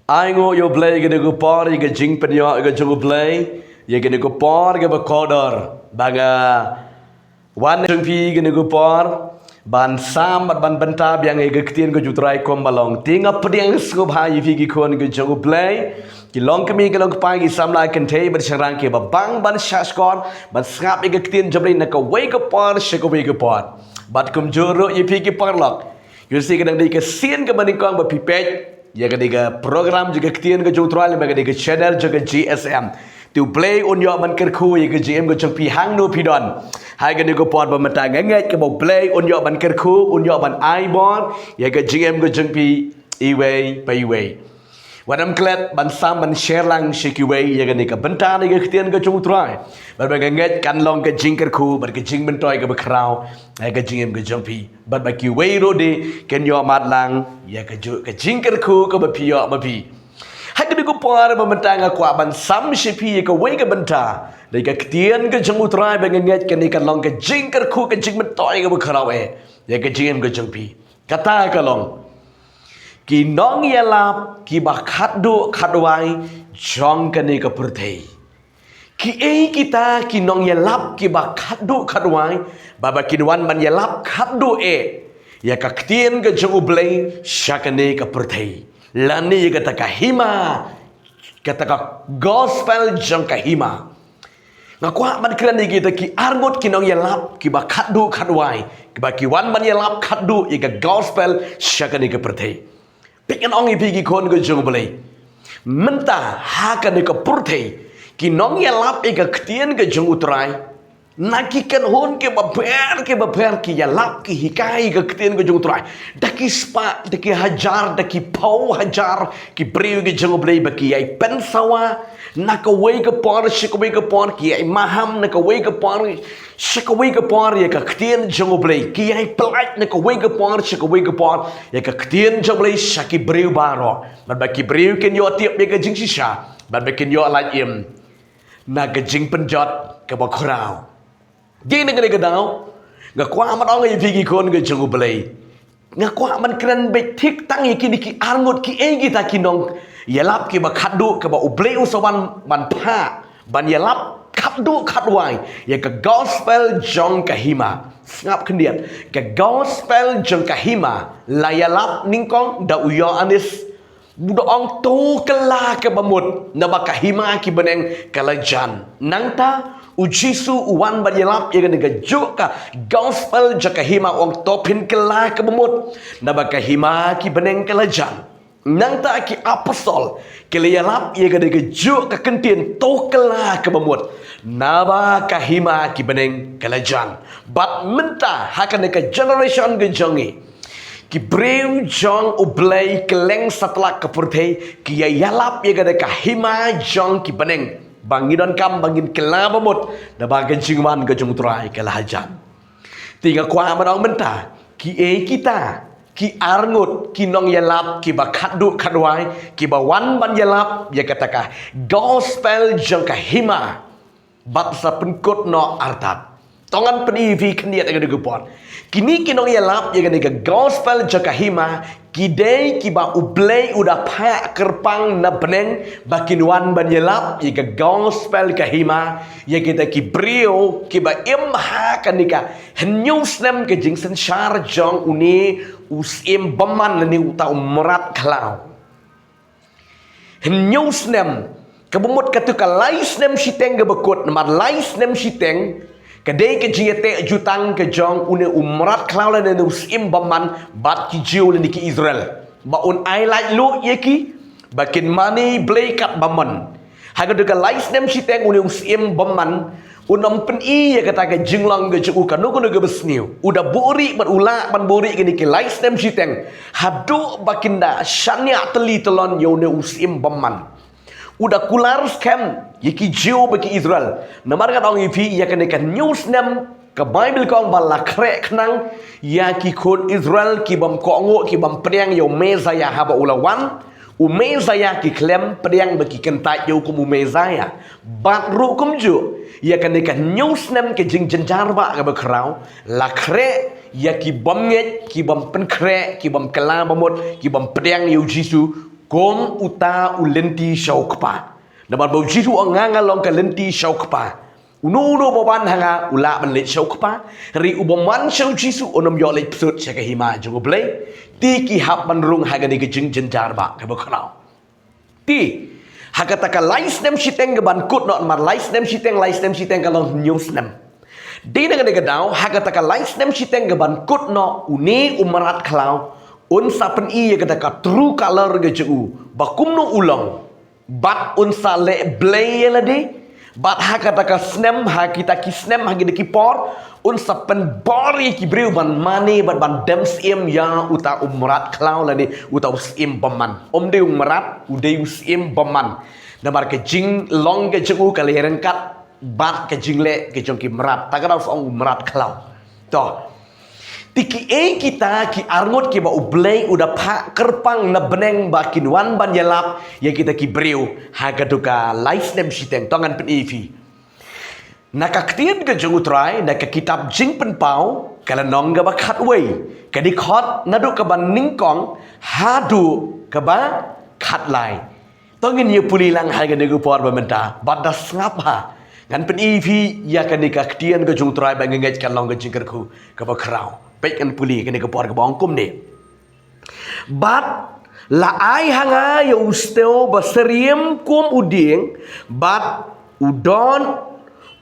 ai ngo yo play ke go por ke jing penyo ke jung play ye ke go por ke ba kodor baga wan jung pi ke go por ban sam ban benta biang ke ketien ke jutrai kom balong tinga pediang sku bha yi fi ki kon ke jung play ki long kami ke long pai ki sam lai kan thei ban charang ke ba bang ban shaskon ban skap ke ketien jomri na ka wei ke por she ko wei ke por bat kum joro yi fi ki por lok you see kadang di ke sien ke banikong ba pipet ya ketiga program juga ketien ke jutrai le ketiga channel juga GSM to play on your man kerku ya ke GM ke jong pi hang no pi don hai ke ko pot ba mata ngai ke bo play on your man kerku on your man ibon ya ke GM ke jong pi iway pai way wadam klet ban sam ban share lang shikiway ya ke ka benta ni ke ketien ke jutrai ba ngai kan long ke jing kerku ba ke jing bentoi ke ba krau hai ke GM ke jong pi ba ki way ro de ken yo mat lang ya ke jing kerku ke ba pi yo ma pi hai ke ko par ba mentang kwa ban sam shipi ke way ke benta dai ke ketien ke jong utrai ba ngai ke ni kan long ke jing kerku ke jing bentoi ke ba krau ya ke GM ke jong pi kata ke long ki nong yalap ki ba khadu khadwai jong ke ni ke purthei ki kita ki nong yalap ki ba khadu khadwai baba kinwan man yalap khadu ya ka ktien ke jong ublei shakane ke purthei lani ye kata ka hima kata ka gospel jong ka hima ngakwa man kran ni kita ki arngot ki nong yalap ki ba khadu khadwai ki ba ki wan man yalap khadu ye ka gospel shakane ke purthei pikan ong ipi ki kon ke jong ublei menta ha ka ne ka purthei ki nong yalap e ka ktien ke jong utrai naki kan hon ke baper ki yalap ki hikai ke ktien ke jong utrai daki spa daki hajar daki pau hajar ki breu ke jong ublei ba ki ai pensawa naka wei ke por shikwe ke por ki ai maham naka wei ke por shikwe ke por ye ka ktien jong ublei ki ai plait naka wei ke por shikwe ke por ye ka ktien jong ublei shaki breu baro ba ki breu ken yo tiap ye ke jing shisha ba ken yo lai im na ke jing penjot ke ba krau jing nang ke dau ga kwa man ong ye pigi kon ke jong ublei nga kwa man kran be tik tang ye ki arngot ki kita ki nong yalap ki ba khadu ke ba ublei usawan ban pha ban yalap khadu khadwai ye ka gospel jong ka hima ngap kendiat ka gospel jong ka hima la yalap ningkong da uyo anis budak ong tu kela ke bamut na ba ka hima ki beneng kalajan nangta ujisu uwan ba yalap ye ga joka gospel jaka hima ong topin kela ke bamut na ba ka hima ki beneng kalajan nangta ki apostol ke yalap ye ga joka kentien to kela ke bamut na ba ka hima ki beneng kalajan but menta hakan ke generation ge jongi ki breu jong ublei keleng setelah kepurthei ki yalap ye ga ka hima jong ki beneng bangidon kam bangin kelaba mut da bagan jingman ke jong trai ke lahajan tinga kwa manong menta ki kita ki arngut ki nong yalap ki ba khadu khadwai ki ba wan ban yalap ye kataka gospel jong ka hima bat sa penkot no artat tongan peni vi kniat ga gupon kini ki nong yalap ye ga gospel jong ka hima kidei ki ba ublei udah pa kerpang na beneng bakin wan ban yelap ye ka gospel ka hima ye kita ki brio ki ba imha kanika henyus nem ke jingsen shar jong uni usim baman ni uta umrat klau henyus nem kebumut katuka lais nem siteng ga bekut namar lais nem siteng kadai ke jiete jutang ke jong une umrat klaula ne usim baman bat ki jiu le ki Israel ba un ai lai lu ye ki bakin mani blay kat baman haga de ka lais nem siteng une usim baman unom pen I ye kata ke jinglang ke ju ka no ko ke besniu uda buri ban ula ban buri ke ni ke lais nem siteng hadu bakinda shania teli telon yo ne usim baman udah kular scam yaki jiu bagi Israel namar kan ong ipi ya kan news nem ke Bible kong bala krek nang yaki kon Israel ki bam kongo ki bam priang yo mezaya haba ulawan umezaya ki klem priang bagi kentai yo kum umezaya bat ru kum ju ya kan news nem ke jing jenjar ba ke bakrau la krek ya ki bam nget ki bam pen krek ki bam kala bamot ki bam priang yo jisu Kom uta ulenti syaukpa. Nabat bau jitu anganga long ka lenti syaukpa. Uno bawan hanga ula ban let syaukpa. Ri ubaman syau jisu onom yo let psut syaka hima jungu blay. Ti ki hap ban rung haga ni kejing jenjar ba ka bakrau. Ti hakataka lais nem siteng ban kut not mar lais nem siteng kalong news nem. Di dengan gadau hakataka lais nem siteng ban kut no uni umarat klau. Unsa pen iya kataka true color geju bakum no ulang bat unsa le blay ladi bat hakataka snem hakita ki snem hagi de por unsa pen bori ki briu ban mani ban dem sim ya uta umrat klau ladi uta usim baman de umrat ude usim baman namar ke jing long geju kali rengkat bat ke jing le ke jong ki merat takara ong umrat klau to tiki kita ki arngot ki ba ublay udah pak kerpang na beneng bakin wan ban yalap ya kita ki briu hagaduka life nem siteng tongan pen evi nakaktian ke jung utrai nak kitab jing pen pau kala nong ga ba khat wei kadi khot nadu ka ban ningkong hadu ka ba khat lai tongin ye puli lang haga de por ba menta badas ngapa ngan pen evi ya kadi kaktian ke jung utrai ba ngej kan long ga jing kerku ka ba krau kan puli kena ke por ke bangkum ni bat la ai hanga ya usteo baseriem kum uding bat udon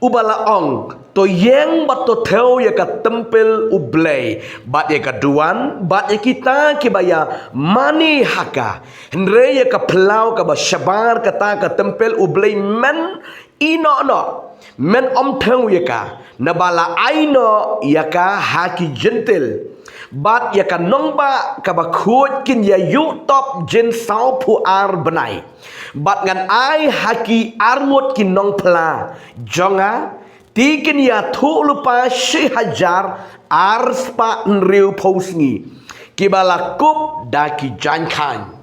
ubala ong to yeng bat to theo ya ka tempel ublay bat ya ka duan bat ya kita ke baya mani haka hendre ya ka plau ka ba shabar kata ka tempel ublay men ino men om theo ya ka nabala aino yaka haki gentil bat yaka nongba kaba khut kin ya yu top jen sau pu ar benai bat ngan ai haki arngot kin nong pla jonga tikin ya thu lupa 1000 ar spa nriu posngi kibala kup daki jankan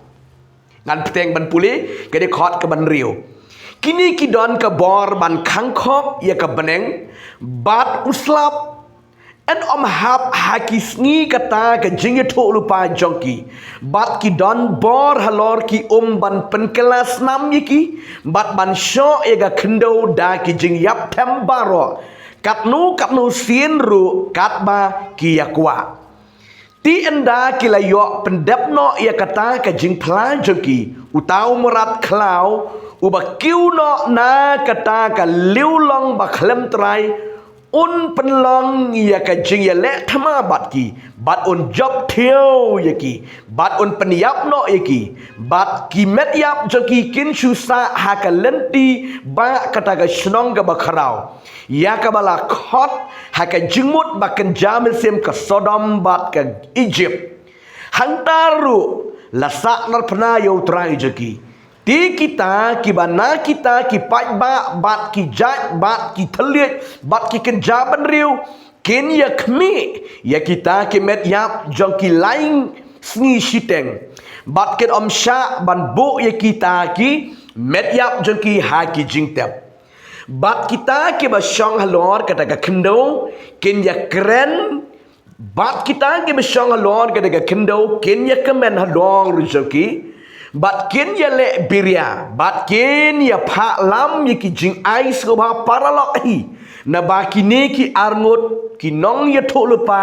ngan peteng ban puli kede khot ke ban riu kini kidon ke bor ban kangkop ya ke beneng bat uslap en om hap hakis ni kata ke jingye to lupa jongki bat kidon bor halor ki ban pen kelas 6 yiki bat ban syo ya ga kendo da ki jing yap tembaro katnu sien ru katba ki yakwa ti enda kilayo pendepno ya kata ke jing pla jongki utau murat klau uba kiu no na kata ka liulong ba khlem trai un penlong ya ka jing ya le thama bat ki bat un job theo ya ki bat un peniap no ya ki bat ki met yap jo ki kin susa ha ka lenti ba kata ka snong ka ba kharau ya ka bala khot ha ka jingmut ba kan jamil sem ka Sodom bat ka Egypt hantaru lasak nar pna yo trai jo ki ti kita ki bana kita ki pai ba bat ki jat bat ki thliet bat ki kenjaban riu ken ya khmi ya kita ki met yap jong ki laing sngi siteng bat ken om sha ban bu ya kita ki met yap jong ki ha ki jingtep bat kita ki ba shong halor kata ka khendo ken ya kren bat kita ki ba shong halor kata ka khendo ken ya kemen halor rujoki bat ken ya le biria bat ken ya pha lam ya ki jing ais ko ba paralok hi na ba ki ne ki arngot ki nong ya to lupa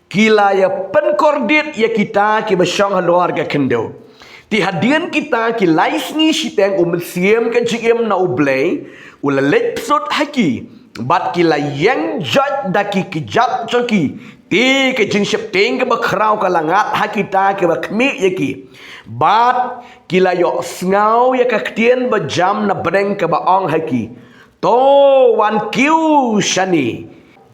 kila ya pen kordit ya kita ki ba shong halor ka kendo ti hadian kita ki lais ni siteng siem ka jim na ublay ula let sot haki bat kila yang jat daki ki jat choki ti ke jing sep teng ke ba khrau ka langat hakita ke ba khmi ya ki bat kila yo ngau ya ka ktien ba jam na breng ke ba ong haki to wan kiu shani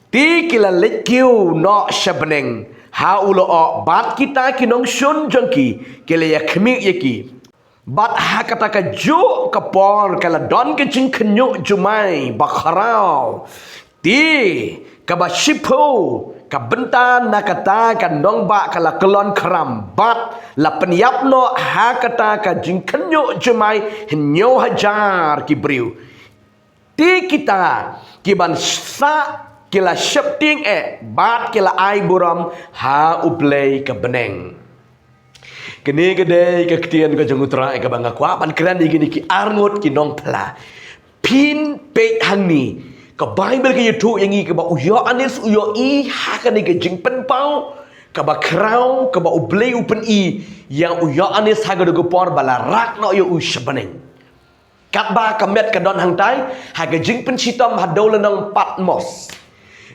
ti kila let kiu no shabneng ha ulo o bat kita kinong shun jongki kila ya khmi ya ki bat hakata ka ju ka por kala don ke jing khnyu jumai ba khrau ti ka ba shipo ka bentan na kata ka nong ba kala kelon kram bat la penyap no ha kata ka jing khnyo jumai hnyo hajar ki briu ti kita ki ban sa kila shepting bat kila ai buram ha ublay ka beneng Kene gede ke ketian ke jengutra ke bangga kwa ban keren gini ki arngot ki nong pla. Pin pe hang ni ke Bible ke YouTube yang ke ba uyo anis uyo I hakan ke jing pen pau ke ba krau ke ba ublei upen I yang uyo anis haga de por bala rak no yo ushabaneng. Kat ba kamet ke don hang tai haga jing pen chitom hadol nang Patmos.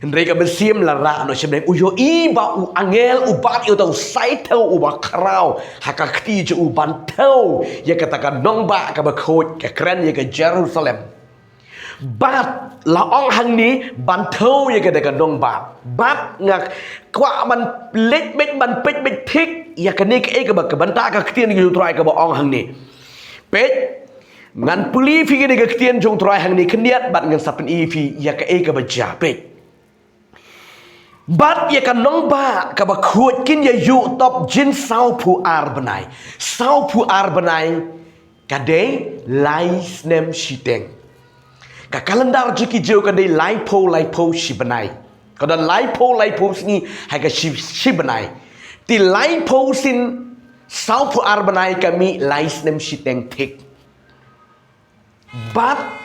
Mereka bersiam lara no sebenarnya uyo I ba u angel u bat yo tau sai tau u ba krau haka kti je u ban tau ya katakan nong ba ka ba khoj ke keren ya ke Jerusalem. Bat la ong hang ni ban tau ya katakan nong ba. Bat ngak kwa man let bet ban pet bet thik ya ke ni ke ba ke banta ka ktien ki trai ka ba ong hang ni. Pet ngan puli fi ke ktien jong trai hang ni keniat bat ngan sapen I fi ya ke ba ja pet. Bat ya kan nong ba ka ba khuat kin ya yu top jin sau pu ar banai. Sau pu ar banai ka de lai snem shiteng. Ka kalendar jiki jeu ka de lai po shi banai. Ka dan lai po sini hai ka shi banai. Ti lai po sin sau pu ar banai kami lai snem shiteng thik. Bat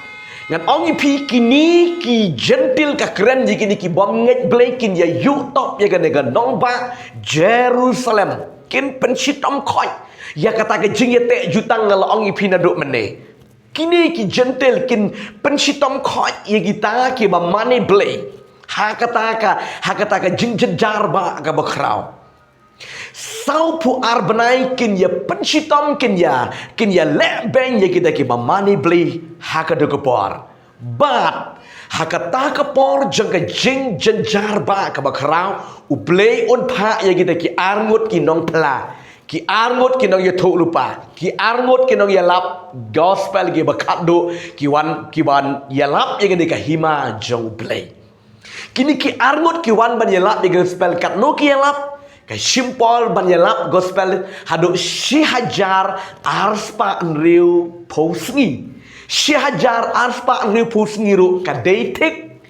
ngan ongi pi kini ki gentil ka keren jiki ni ki bom nget blekin ya yu top ya kan nong ba Jerusalem kin pensit om khoi ya kata ke jing ya te jutang ngal ongi pi na do mene kini ki gentil kin pensit om khoi ya kita ki ba mane ble ha kata ka jing jejar ba ka ba krau sau pu ar banai kin ya pensitom kin ya le beng ya kita ki ba mani beli haka de kepor bat haka ta kepor jeng ka jing jenjar ba ka ba krau u play on pa ya kita ki arngut ki nong pla ki arngut ki nong ya thuk lupa ki arngut ki nong ya lap gospel ki ba khado ki wan ya lap ya ka hima jong play kini ki arngut ki wan ban ya lap ya gospel kat no ki ya lap Kay simpol banyalap gospel haduk si hajar arspa enriu posngi. Si hajar arspa enriu posngi ru kadeitik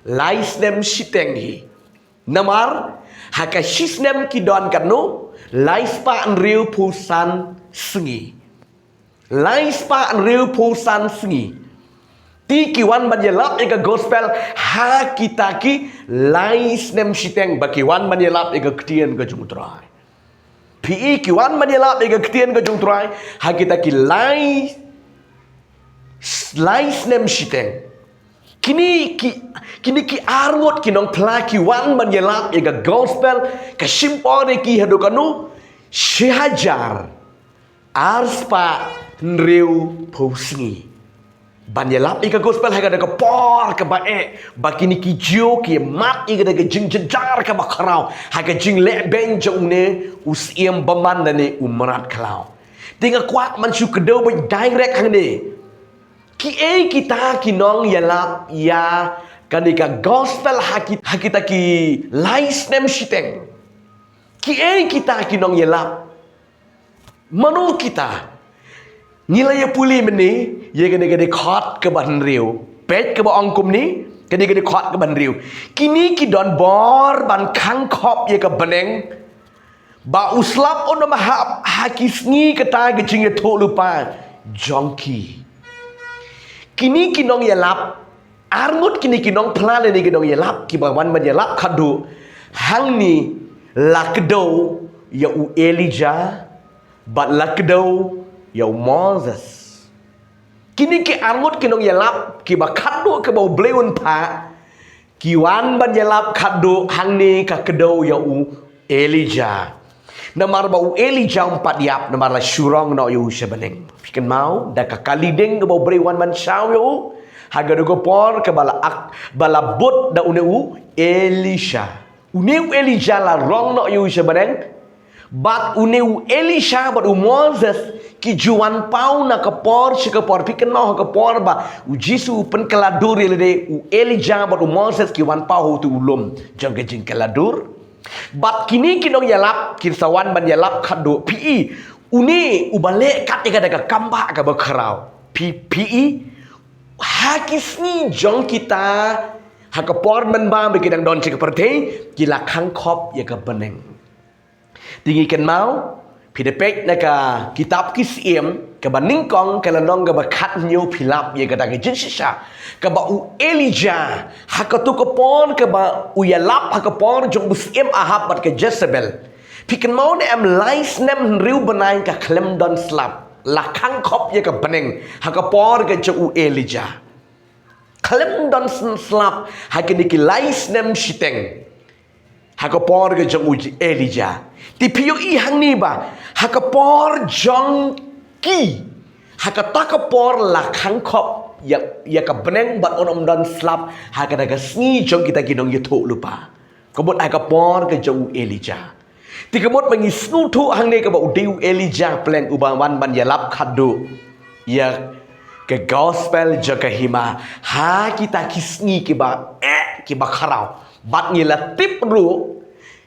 laisnem sitengi. Namar haka sisnem kidon kanu laispa enriu pusan sengi. Laispa enriu pusan sengi. Ti kiwan banyalap ega gospel ha kita ki lais nem siteng bakiwan banyalap ega ktien ke jungtrai. Pi kiwan banyalap ega ktien ke jungtrai ha kita ki lais nem siteng. Kini ki arngot kinong pla kiwan banyalap ega gospel ke simpore ki hadokanu sihajar arspa nriu posngi. Banyalap ika gospel haga daga por ke bae bakini ki jio ki mat ika daga jing jejar ke bakrau haga jing le beng jong ne usiem baman ne umrat klau tinga kwak man su kedo ba direct hang ne ki kita kinong yalap ya kanika gospel hakita ki lais nem shiteng ki kita kinong yalap manu kita nilai puli meni ye gede khot ke ban riu pet ke ba ongkum ni gede khot ke ban riu kini ki don bor ban khang khop ye ke beneng ba uslap on ma hakisni kata ke jing ye tho lupa jongki kini kinong ye lap arngut kini kinong pla le ni kinong ye lap ki ba wan ban ye lap khadu hang ni lakdo ya u Elijah bat lakdo Yau Moses. Kini ki arngut kinong yalap ki ba khadu ke bau bleun pa. Kiwan ban yalap khadu hang ni ka kedo yau Elijah. Namar bau Elijah empat yap namar la syurong no yu sebeneng. Pikan mau da ka kalideng ke bau brewan ban syau yu. Haga do por ke bala bot da uneu Elisha. Uneu Elijah la rong no yu sebeneng. Bat uneu Elisha bat Moses ki juan pau na kapor si kapor piken no kapor ba u Jisu pen keladur ile u Elijah bat Moses ki wan pau tu ulum jang ke jing keladur bat kini kinong yalap kirsawan ban yalap khadu pi uni u bale kat ka daga kamba ka bakrau pi hakisni jong kita hakapor men ba bikidang don si kaperte kila khang khop ya ka beneng tinggi ken mau Pidepek naka kitab kisiem ke baningkong ke lanong ke bakat nyo pilap ye kata ke jinsisha ke ba u Elijah hakatu ke pon ke ba u yalap hakapon jong busiem Ahab bat ke Jezebel piken mau ne am lais nem riu benai ke klem don slap la khang khop ye ke beneng hakapon ke jong u Elijah klem don slap hakini ki lais nem shiteng hakapor ke jong uji Elijah ti piu I hang ni ba hakapor jong ki hakatakapor la khang khop ya ka beneng bat on dan slap hakadaga sni jong kita kinong yutu lupa kebut hakapor ke jong Elijah ti kebut mangi snu thu hang ni ke ba udiu Elijah pleng ubawan ban yalap khadu ya ke gospel jaga hima ha kita kisni ke ba ke ba kharau bat ni la tip ru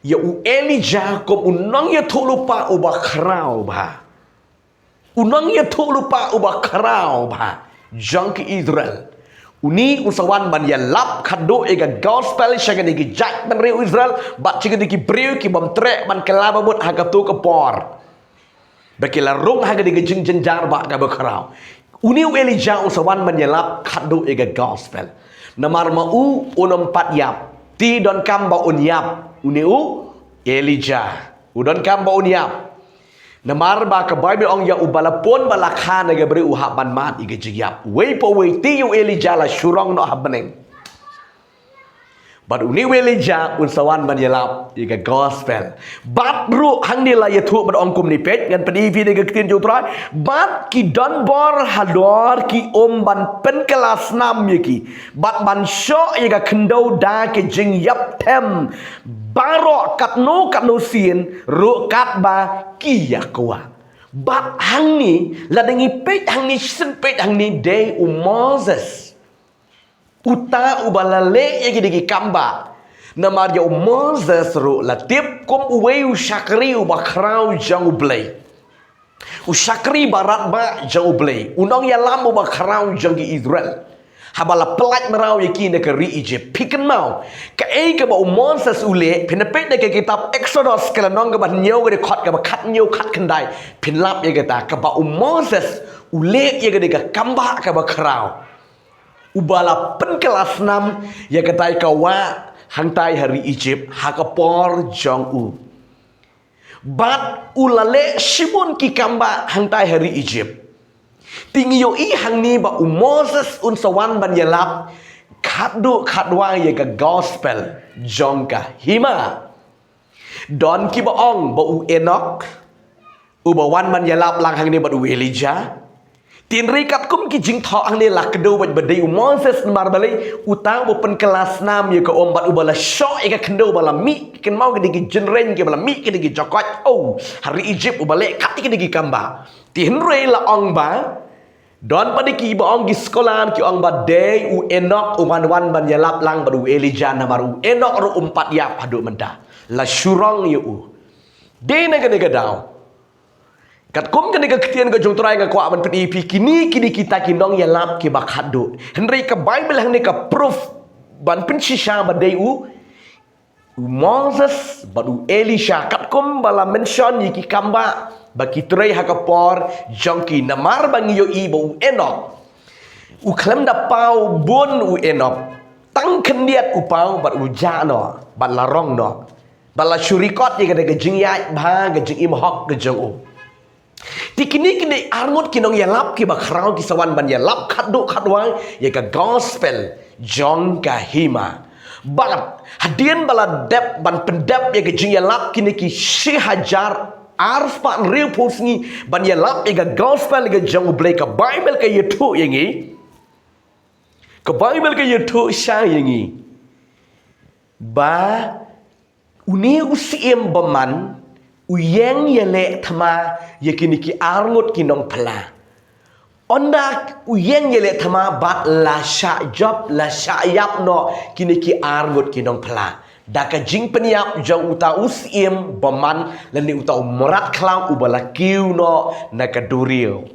ya u Elijah kom unang ya thu lupa uba kharau ba unang ya thu lupa uba kharau ba jang ke Israel uni usawan ban ya lap khado ega gospel shaga ni ki jat ban re Israel bat chiga ni ki breu ki bam tre ban kelaba bot haga tu ke por bakila rong haga ni jing jenjar ba ga ba kharau uni u Elijah usawan ban ya lap khado ega gospel namar mau unom pat yap ti don kamba unyap uniu Elijah udon kamba unyap namar ba ka Bible ong ya ubalapon balakha na gabri uhaban mat igejiyap way po way ti u Elijah la shurong no habaneng but uni Elijah unsawan ban yalap iga gospel bat ru hang ni la yathu bad ong kum ni pet ngan pedi vi de tin ju trai bat ki don bor hador ki ban pen kelas 6 yaki bat ban sho iga khndo da ke jing yap them baro kat no sien ru kat ba ki yakwa bat hang ni la dengi pet hang ni sen pet hang ni day Moses uta ubalale yagi digi kamba namar ya Moses ru la tip kom uwe ushakri ubakrau jang ublay ushakri barat ba jang ublay unong ya lam ubakrau jang Israel habala pelat merau yaki negeri Egypt piken mau ka ke ba Moses ule pinapet de kitab Exodus kala nong ka ba nyo ga khot ka ba khat nyo khat khandai pinlap ye ta ka ba Moses ule ye ga kamba ka ba krau ubala pen kelas 6 ya katai kawa hangtai hari Egypt hakapor jong u bat ulale shibun ki kamba hangtai hari Egypt tingyo I hang ni ba Moses unsawan ban yalap khadwa ya ka gospel jong ka hima don ki ba ong ba u Enoch ubawan ban yalap lang hang ni ba u Elijah tin rikat kum ki jing tho ang ni lak do bat badai Moses mar balai utang bo pen kelas 6 ye ko ombat ubala sho e ka kendo bala mi ken mau ke digi jenren ke bala mi ke digi jokot oh hari Egypt ubale kat ke digi kamba tin re la ong ba don padiki ba ong gi sekolah ki ong ba day u Enoch u wan ban yalap lang badu Elijah na maru Enoch ru umpat yap hadu menta la shurong ye u de na ke daw kat kum kan ke ketian ke jong trai ngakwa ban pedi kini kita kinong ya lap ki bakhado henry ke Bible hang ni ka proof ban pen shisha badai u Moses badu Elisha kat kum bala mention yiki kamba baki trai hakapor jongki namar bangi yo I bu Enoch u klem da pau bun u Enoch tang kendiat u pau bat u ja no bat larong no bala syurikot ye ke jing ya ba ke jing im hok ke jong u Tikini arngot kinong yalap ki bakrau ki sawan ban yalap khadwa ya ka gospel jong ka hima balat hadian bala dep ban pendap ya ka jing yalap kini ki 1000 arfa real posngi ban yalap ya ka gospel ka jong blay ka Bible ka yutu yangi ka Bible ka yutu sha yangi ba uni usiem baman uyeng yele thama yakini ki arngot kinong pala onda uyeng yele thama bat la sha job la sha yap no kini ki arngot kinong pala daka jing peniap jong uta usiem baman lani uta morat klau ubala kiu no nakadurio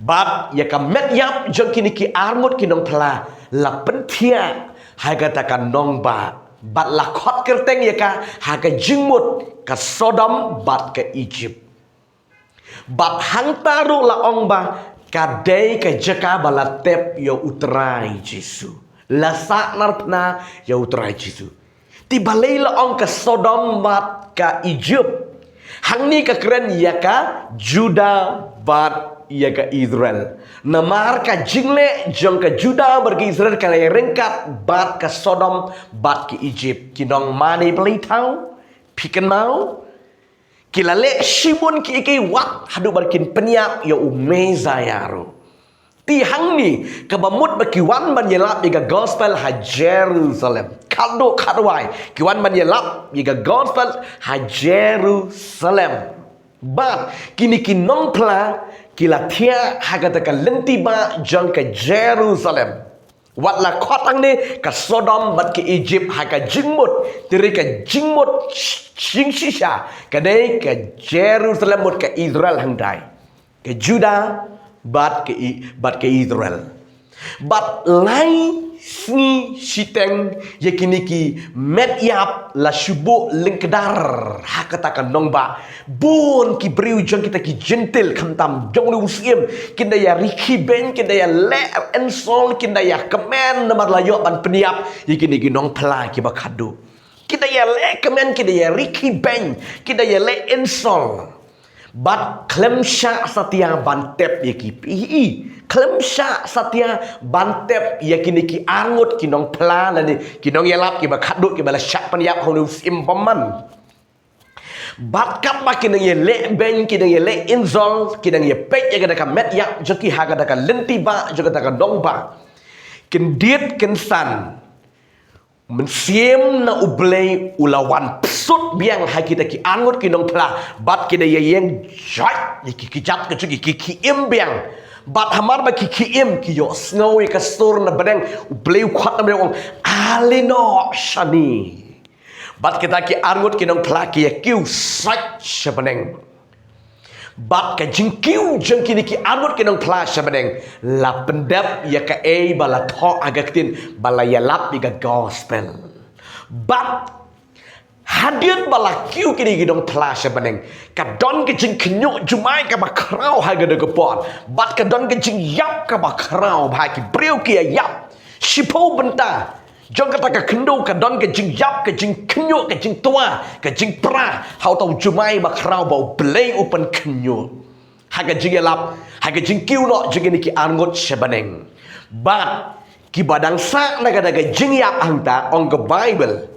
bat yaka met yap jong kini ki arngot kinong pala la pentia hagata kan nong ba bat la khot kerteng yaka haga jingmut ka Sodom bat ke Egypt Bat hang taru la ong ba kadai ka jaka bala tep yo utrai Jesu. La sa narpna yo utrai Jesu. Ti balai la ong ka Sodom bat ka Egypt. Hang ni ka keren ya ka Juda bat ya ka Israel. Namar ka jingle jong ka Juda berki Israel ka rengkat bat ka Sodom bat ka Egypt. Kinong mani balai tau pikan mau. Kila le Shimon ki iki wat hadu barkin peniap ya umeza yaro. Ti hang ni kabamut bakiwan ban yelap iga gospel ha Jerusalem. Kado kadwai kiwan ban yelap iga gospel ha Jerusalem. But kini kinong pla kila tia hagata ka lenti ba jang ka Jerusalem. Wat la kotang ni ka Sodom bat ke Egypt ha ka jingmut tiri ka jingmut jing shisha kadai ka Jerusalem mut ka Israel handai ka Juda bat ke Israel bat lai sni siteng yakiniki met yap la shubo lengkedar hakata nong ba bon ki briu jong kita ki gentle khamtam jong lu siem kinda ya riki ben kinda ya le en sol kinda ya kemen namar layo ban peniap yakiniki nong pla ki bakadu kinda ya le kemen kinda ya riki ben kinda ya le en sol bat klemsha satya bantep yaki pi klemsha satya bantep yakini ki angut kinong pla lani kinong yalap ki bakadut ki bala syak panyap honu sim paman bat kap kinang ye le ben kinang ye le inzol kinang ye pek ya kada ka met yak joki ha kada ka lenti ba joki ka dong ba kendiet kensan mensiem na ublay ulawan psut biang ha kita ki angut kinong pla bat kita ye yang jat ye ki kijat ke ki im biang bat hamar ba ki im ki yo snow ka stor na badeng ublay khat na biang alino shani bat kita ki angut kinong pla ki ye kiu sach shabaneng bat ka jingkiu jeng kini ki angut kinong pla shabaneng la pendap ya ka e bala tho agaktin bala ya lap ga gospel bat hadian bala kiu kini gidong pla shabaneng ka don ke jing knyo jumai ka bakrau ha ga de pot bat ka don ke jing yap ka bakrau ba ki breu ki yap shipo benta jong kata ka kendo ka don ka jing yap ka jing knyo ka jing tua ka jing pra hau tau jumai bakrau bau blei open knyo ha ka jing yalap ha ka jing kiu no jing ni ki angot shabaneng bat ki badang sa na ka daga jing yap hangta on the Bible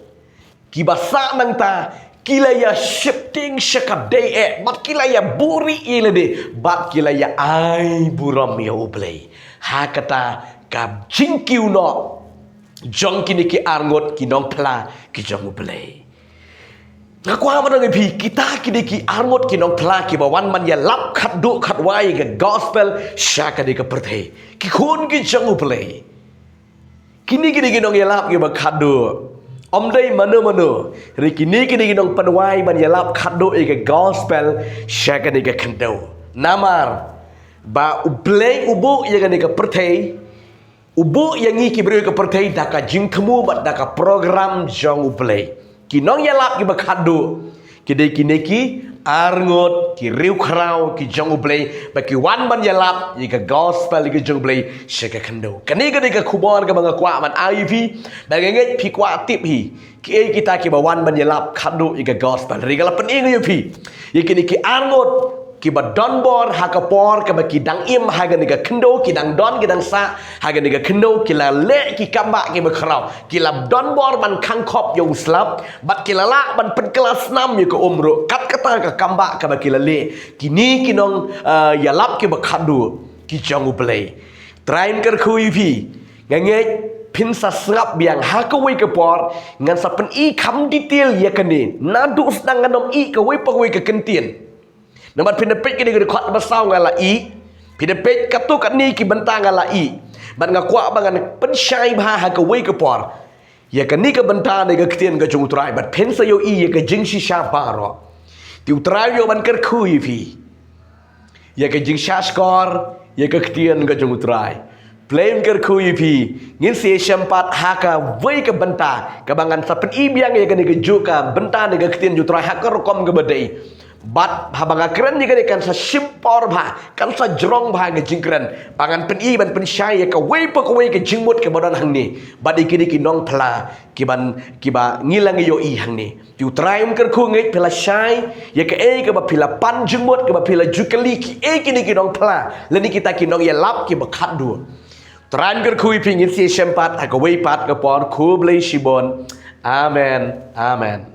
ki basa nang ta kila ya shifting shakap day bat kila ya buri ile de bat kila ya ai buram ya oblei ha kata ka jing kiu no jong kini ki arngot ki nong pla ki jong ublay ngaku apa nang pi kita kini ki arngot ki nong pla ki bawan man ya lap khat du khat wai ke gospel shaka de ka perthe ki khun ki jong ublay kini nong ya lap ki ba khat du om dai manu ri kini nong panwai ban ya lap khat du ke gospel shaka de ka kendo namar ba ublay ubu ya ka perthe ubu yang ni kibri ke pertai daka jing temu bat daka program jong uplay kinong yalap ki bakadu kide kineki arngot ki riu krau ki jong uplay baki wan ban yalap yi ka gospel ki jong uplay shaka kando kani ka kubor ka mga kwa man iv bagenget pi kwa tip hi ki kita ki bawan ban yalap kadu yi ka gospel rigala pening yu pi yi kineki arngot kiba donbor hakapor kaba kidang im haga niga kendo kidang don kidang sa haga niga kendo kila le ki kamba kiba khrau kila donbor ban kangkop yo slap bat kila la ban pen kelas 6 yo ko umro kat kata ka kamba kaba kila le kini kinong yalap kiba khadu ki jong uplay train ker khui pi ngange pin sa sngap biang hakawai ke por ngan sa pen i kham detail ya kani nadu sedang nganom i ka wai pawai ke kentien namat pinepet kini gede kuat basau ngala i pinepet katu kat ni ki bentang ngala i ban ngakwa bangan pensyai bah ha ka wei ke por ya ka ni ka bentang ni ka ktien ka jung utrai bat pen sa yo i ya ka jing shi sha baro ti utrai yo ban ker khu yi pi ya ka jing sha skor ya ka ktien ka jung utrai plain ker khu yi pi ngin se shampat ha ka wei ka benta ka bangan sa pen i biang ya ka ni ka ju ka benta ni ka ktien jutrai ha ka rokom ka badai bat habanga keren ni kan sa simpor ba kan sa jrong ba ga jingkren pangan pen i ban pen syai ka wei pa ko wei ka jingmut ke badan hang ni badi kini ki nong pla ki ba ngilang yo i hang ni tu traim ker khu ngai pela syai ya ka e ka ba pila pan jingmut ka ba pila jukali ki e kini ki nong pla leni kita ki nong ya lap ki ba khat du tran ker khu pingin si sempat ka wei pat ka por khu blei shibon amen amen